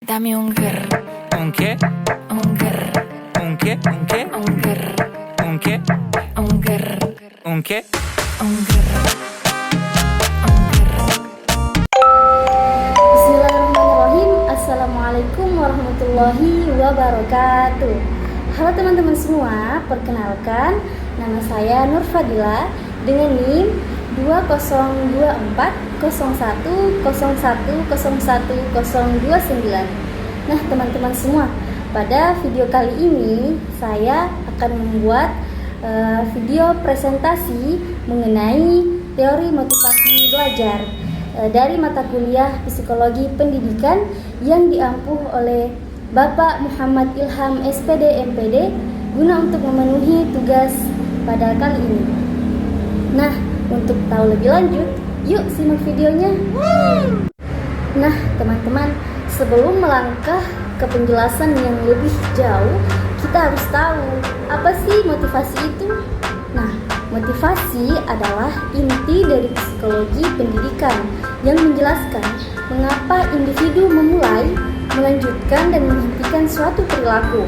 Dame un grr, ¿Un qué? un grr, ¿Un qué? ¿Un qué? un grr, ¿Un qué? un grr, ¿Un qué? un grr, un grr. Bismillahirrahmanirrahim. Assalamualaikum warahmatullahi wabarakatuh. Halo teman-teman semua, perkenalkan nama saya Nur Fadila dengan NIM 202401010129. Nah teman-teman semua, pada video kali ini saya akan membuat video presentasi mengenai teori motivasi belajar dari mata kuliah Psikologi Pendidikan yang diampuh oleh Bapak Muhammad Ilham SPD MPD guna untuk memenuhi tugas pada kali ini. Nah, untuk tahu lebih lanjut, yuk simak videonya. Nah, teman-teman, sebelum melangkah ke penjelasan yang lebih jauh, kita harus tahu apa sih motivasi itu. Nah, motivasi adalah inti dari psikologi pendidikan yang menjelaskan mengapa individu memulai, melanjutkan, dan menghentikan suatu perilaku.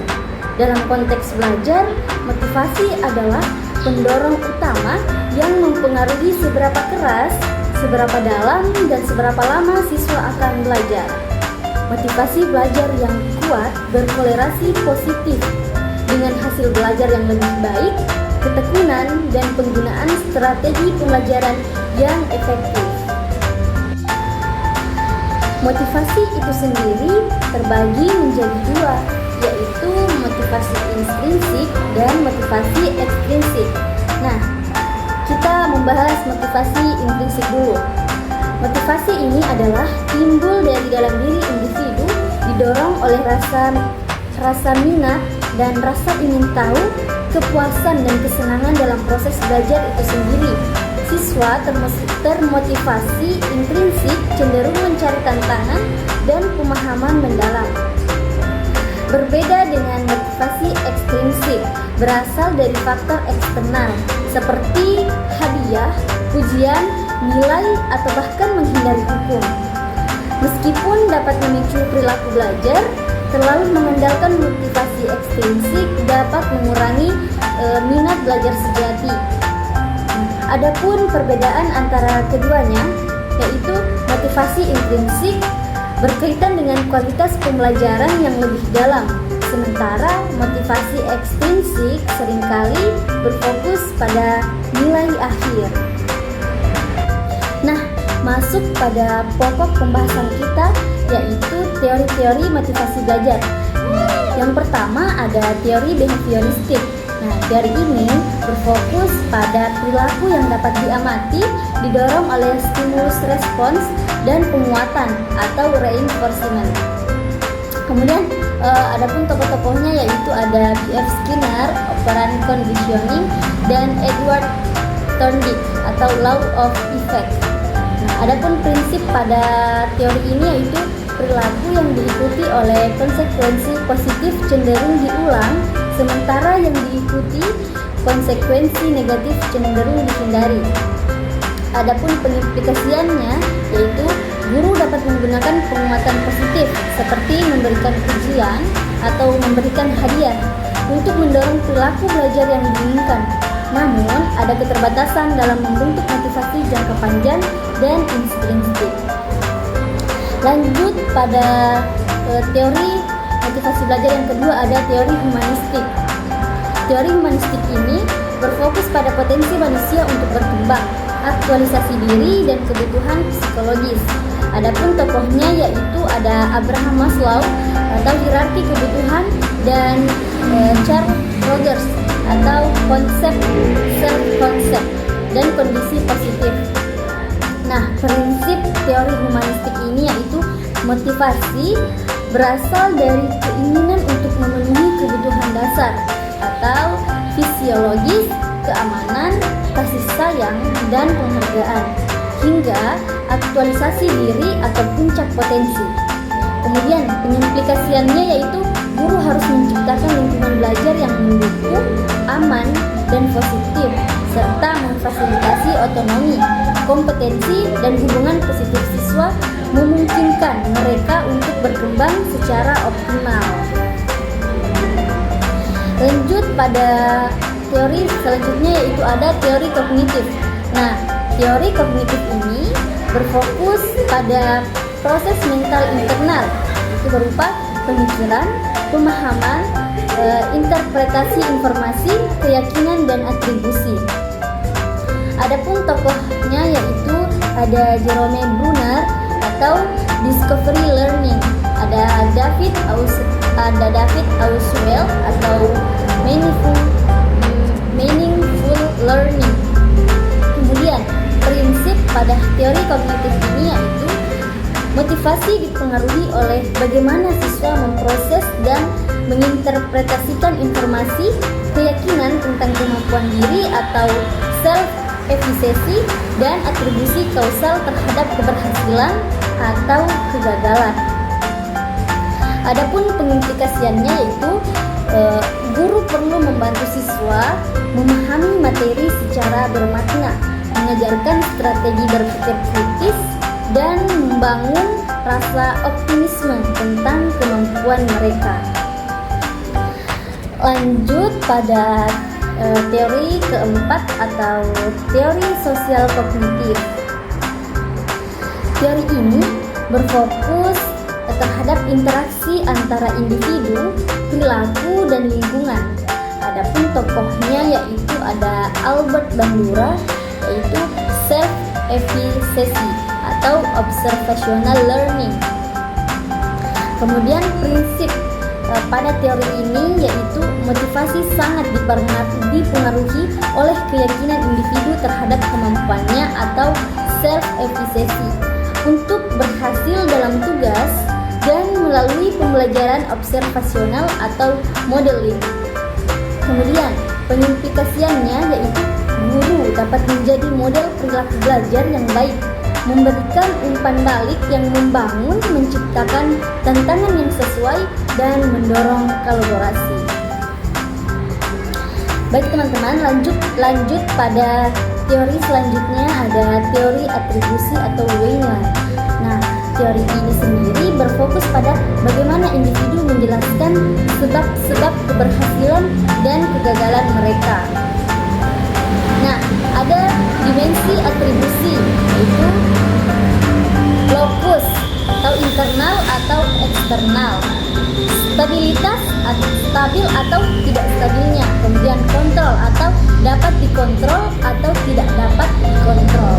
Dalam konteks belajar, motivasi adalah pendorong utama yang mempengaruhi seberapa keras, seberapa dalam, dan seberapa lama siswa akan belajar. Motivasi belajar yang kuat berkorelasi positif dengan hasil belajar yang lebih baik, ketekunan, dan penggunaan strategi pembelajaran yang efektif. Motivasi itu sendiri terbagi menjadi dua, yaitu motivasi intrinsik dan motivasi ekstrinsik. Nah, kita membahas motivasi intrinsik dulu. Motivasi ini adalah timbul dari dalam diri individu, didorong oleh rasa minat dan rasa ingin tahu, kepuasan dan kesenangan dalam proses belajar itu sendiri. Siswa termotivasi intrinsik cenderung mencari tantangan dan pemahaman mendalam. Berbeda dengan motivasi ekstrinsik, berasal dari faktor eksternal seperti hadiah, pujian, nilai, atau bahkan menghindari hukum. Meskipun dapat memicu perilaku belajar, terlalu mengandalkan motivasi ekstrinsik dapat mengurangi minat belajar sejati. Adapun perbedaan antara keduanya, yaitu motivasi intrinsik berkaitan dengan kualitas pembelajaran yang lebih dalam, sementara motivasi ekstrinsik seringkali berfokus pada nilai akhir. Nah, masuk pada pokok pembahasan kita, yaitu teori-teori motivasi belajar. Yang pertama ada teori behavioristik. Nah, teori ini berfokus pada perilaku yang dapat diamati, didorong oleh stimulus respons dan penguatan atau reinforcement. Kemudian adapun tokoh-tokohnya yaitu ada B.F. Skinner, operant conditioning, dan Edward Thorndike atau law of effect. Nah, adapun prinsip pada teori ini yaitu perilaku yang diikuti oleh konsekuensi positif cenderung diulang, sementara yang diikuti konsekuensi negatif cenderung dihindari. Adapun pengimplikasiannya yaitu guru dapat menggunakan penguatan positif seperti memberikan pujian atau memberikan hadiah untuk mendorong perilaku belajar yang diinginkan. Namun, ada keterbatasan dalam membentuk motivasi jangka panjang dan intrinsik. Lanjut pada teori motivasi belajar yang kedua, ada teori humanistik. Teori humanistik ini berfokus pada potensi manusia untuk berkembang, aktualisasi diri, dan kebutuhan psikologis. Adapun tokohnya yaitu ada Abraham Maslow atau hierarki kebutuhan dan Carl Rogers atau konsep self-concept dan kondisi positif. Nah, prinsip teori humanistik ini yaitu motivasi berasal dari keinginan untuk memenuhi kebutuhan dasar atau fisiologis, keamanan, kasih sayang, dan penghargaan, hingga aktualisasi diri atau puncak potensi. Kemudian pengimplikasiannya yaitu guru harus menciptakan lingkungan belajar yang mendukung, aman, dan positif, serta memfasilitasi otonomi, kompetensi, dan hubungan positif siswa memungkinkan mereka untuk berkembang secara optimal. Lanjut pada teori selanjutnya, yaitu ada teori kognitif. Nah, teori kognitif ini berfokus pada proses mental internal, itu berupa pemikiran, pemahaman, interpretasi informasi, keyakinan, dan atribusi. Adapun tokohnya yaitu ada Jerome Bruner atau Discovery Learning, ada David Ausubel atau Meaningful Learning. Kemudian prinsip pada teori kognitif ini yaitu motivasi dipengaruhi oleh bagaimana siswa memproses dan menginterpretasikan informasi, keyakinan tentang kemampuan diri atau self-efficacy, dan atribusi kausal terhadap keberhasilan atau kegagalan. Adapun pengimplikasiannya yaitu guru perlu membantu siswa memahami materi secara bermakna, mengajarkan strategi berpikir kritis, dan membangun rasa optimisme tentang kemampuan mereka. Lanjut pada teori keempat atau teori sosial kognitif. Teori ini berfokus terhadap interaksi antara individu, perilaku, dan lingkungan. Adapun tokohnya yaitu ada Albert Bandura, yaitu self-efficacy atau observational learning. Kemudian prinsip pada teori ini yaitu motivasi sangat dipengaruhi oleh keyakinan individu terhadap kemampuannya atau self-efficacy untuk berhasil dalam tugas dan melalui pembelajaran observasional atau modeling. Kemudian pengimplikasiannya yaitu guru dapat menjadi model perilaku belajar yang baik, memberikan umpan balik yang membangun, menciptakan tantangan yang sesuai, dan mendorong kolaborasi. Baik teman-teman, lanjut pada teori selanjutnya ada teori atribusi atau Weyland. Nah, teori ini sendiri berfokus pada bagaimana individu menjelaskan sebab-sebab keberhasilan dan kegagalan mereka. Nah, ada dimensi atribusi, yaitu locus atau internal atau eksternal, stabilitas atau stabil atau tidak stabilnya, kemudian kontrol atau dapat dikontrol atau tidak dapat dikontrol.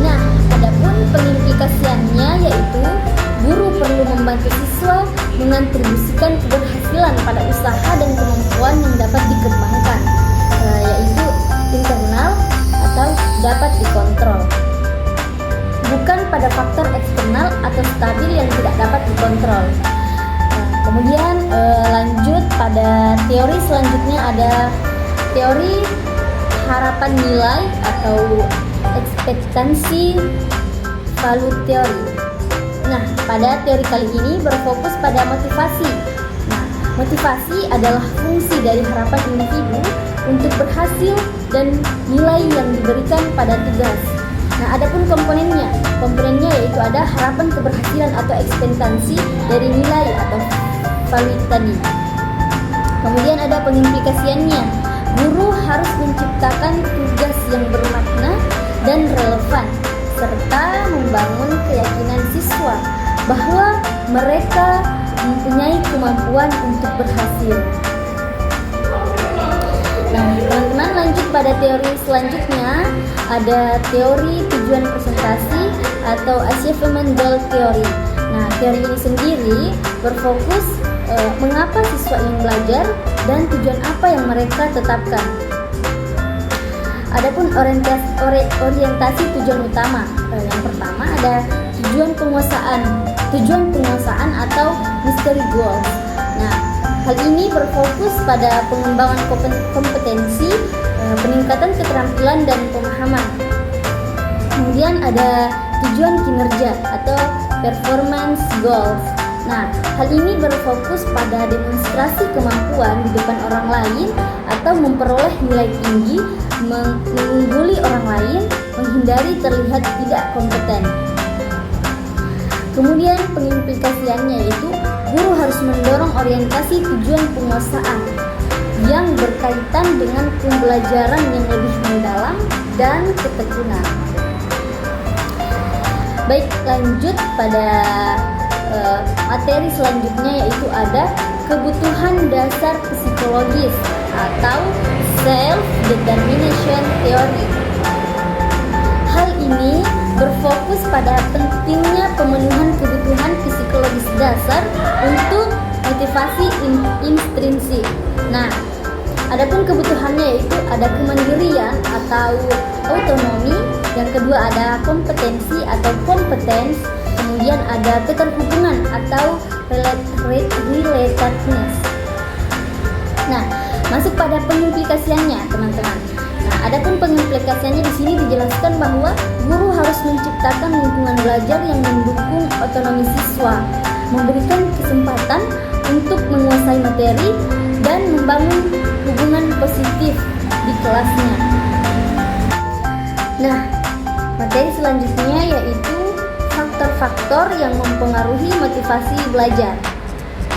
Nah, adapun pengimplikasiannya yaitu guru perlu membantu siswa mengatribusikan keberhasilan pada usaha dan kemampuan yang dapat dikembangkan, yaitu internal atau dapat dikontrol, bukan pada faktor eksternal atau stabil yang tidak dapat dikontrol. Kemudian lanjut pada teori selanjutnya ada teori harapan nilai atau ekspektansi value theory. Nah, pada teori kali ini berfokus pada motivasi. Nah, motivasi adalah fungsi dari harapan individu untuk berhasil dan nilai yang diberikan pada tugas. Nah, adapun komponennya yaitu ada harapan keberhasilan atau ekspektasi dari nilai atau value tadi. Kemudian ada pengimplikasiannya. Guru harus menciptakan tugas yang bermakna dan relevan, serta membangun keyakinan siswa bahwa mereka mempunyai kemampuan untuk berhasil. Nah, teman-teman, lanjut pada teori selanjutnya ada teori tujuan presentasi atau achievement goal theory. Nah, teori ini sendiri berfokus mengapa siswa ingin belajar dan tujuan apa yang mereka tetapkan. Adapun orientasi tujuan utama, yang pertama ada tujuan penguasaan atau mystery goals. Nah, hal ini berfokus pada pengembangan kompetensi, peningkatan keterampilan dan pemahaman. Kemudian ada tujuan kinerja atau performance goals. Nah, hal ini berfokus pada demonstrasi kemampuan di depan orang lain atau memperoleh nilai tinggi, mengungguli orang lain, menghindari terlihat tidak kompeten. Kemudian pengimplikasiannya yaitu guru harus mendorong orientasi tujuan penguasaan yang berkaitan dengan pembelajaran yang lebih mendalam dan ketekunan. Baik, lanjut pada materi selanjutnya yaitu ada kebutuhan dasar psikologis atau self-determination theory. Hal ini berfokus pada pentingnya pemenuhan kebutuhan psikologis dasar untuk motivasi intrinsik. Nah, adapun kebutuhannya yaitu ada kemandirian atau autonomi, yang kedua ada kompetensi atau competence, kemudian ada keterhubungan atau relatedness. Nah, masuk pada pengimplikasiannya, teman-teman. Nah, adapun pengimplikasiannya di sini dijelaskan bahwa guru harus menciptakan lingkungan belajar yang mendukung otonomi siswa, memberikan kesempatan untuk menguasai materi dan membangun hubungan positif di kelasnya. Nah, materi selanjutnya yaitu faktor-faktor yang mempengaruhi motivasi belajar.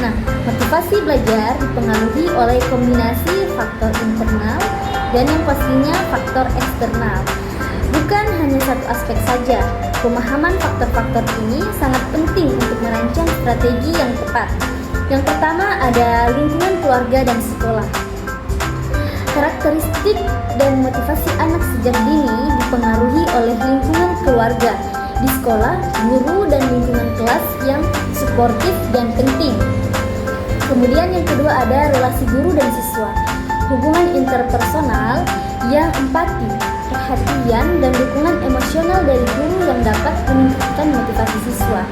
Nah, motivasi belajar dipengaruhi oleh kombinasi faktor internal dan yang pastinya faktor eksternal. Bukan hanya satu aspek saja. Pemahaman faktor-faktor ini sangat penting untuk merancang strategi yang tepat. Yang pertama ada lingkungan keluarga dan sekolah. Karakteristik dan motivasi anak sejak dini dipengaruhi oleh lingkungan keluarga. Di sekolah, guru dan lingkungan kelas yang suportif dan penting. Kemudian yang kedua ada relasi guru dan siswa. Hubungan interpersonal yang empati, perhatian, dan dukungan emosional dari guru yang dapat meningkatkan motivasi siswa.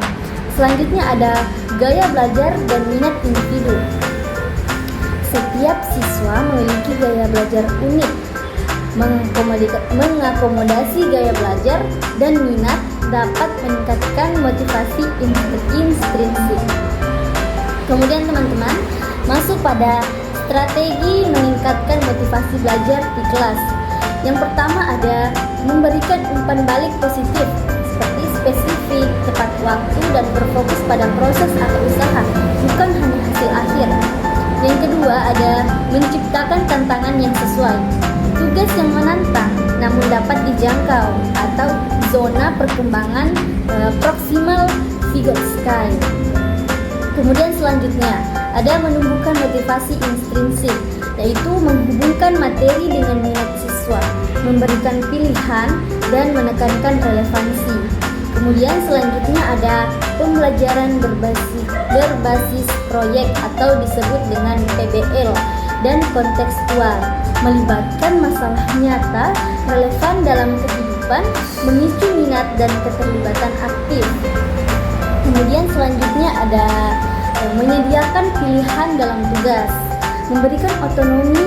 Selanjutnya ada gaya belajar dan minat individu. Setiap siswa memiliki gaya belajar unik. Mengakomodasi gaya belajar dan minat dapat meningkatkan motivasi intrinsik. Kemudian teman-teman, masuk pada strategi meningkatkan motivasi belajar di kelas. Yang pertama ada memberikan umpan balik positif seperti spesifik, tepat waktu, dan berfokus pada proses atau usaha, bukan hanya hasil akhir. Yang kedua ada menciptakan tantangan yang sesuai, tugas yang menantang namun dapat dijangkau atau zona perkembangan proximal Vygotsky. Kemudian selanjutnya ada menumbuhkan motivasi intrinsik, yaitu menghubungkan materi dengan minat siswa, memberikan pilihan dan menekankan relevansi. Kemudian selanjutnya ada pembelajaran berbasis proyek atau disebut dengan PBL dan kontekstual, melibatkan masalah nyata relevan dalam kehidupan, memicu minat dan keterlibatan aktif. Kemudian selanjutnya ada menyediakan pilihan dalam tugas, memberikan otonomi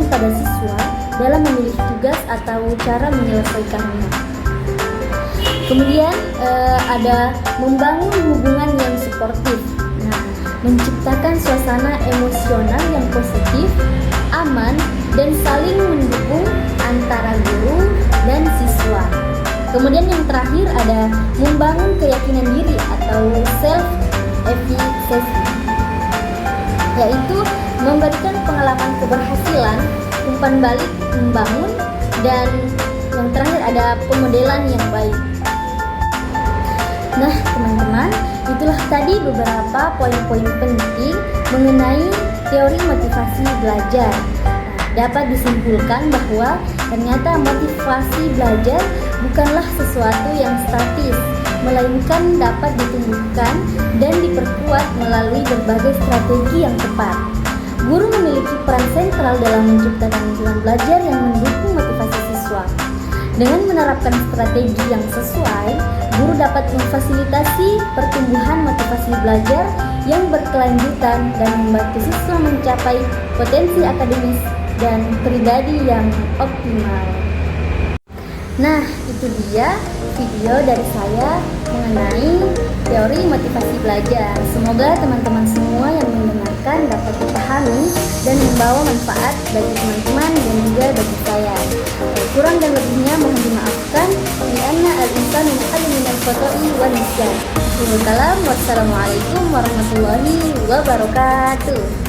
pada siswa dalam memilih tugas atau cara menyelesaikannya. Kemudian ada membangun hubungan yang suportif. Nah, menciptakan suasana emosional yang positif, aman, dan saling mendukung antara guru dan siswa. Kemudian yang terakhir ada membangun keyakinan diri atau self-efficacy, yaitu memberikan pengalaman keberhasilan, umpan balik membangun, dan yang terakhir ada pemodelan yang baik. Nah teman-teman, itulah tadi beberapa poin-poin penting mengenai teori motivasi belajar. Dapat disimpulkan bahwa ternyata motivasi belajar bukanlah sesuatu yang statis, melainkan dapat ditumbuhkan dan diperkuat melalui berbagai strategi yang tepat. Guru memiliki peran sentral dalam menciptakan lingkungan belajar yang mendukung motivasi siswa. Dengan menerapkan strategi yang sesuai, guru dapat memfasilitasi pertumbuhan motivasi belajar yang berkelanjutan dan membantu siswa mencapai potensi akademis dan pribadi yang optimal. Nah, itu dia video dari saya mengenai teori motivasi belajar. Semoga teman-teman semua yang mendengarkan sampaikan dapat dipahami dan membawa manfaat bagi teman-teman dan juga bagi saya. Kurang dan lebihnya mohon dimaafkan. Lianna al-insanu yuhaddu minal khoto'i wal nisyan. Wassalamualaikum warahmatullahi wabarakatuh.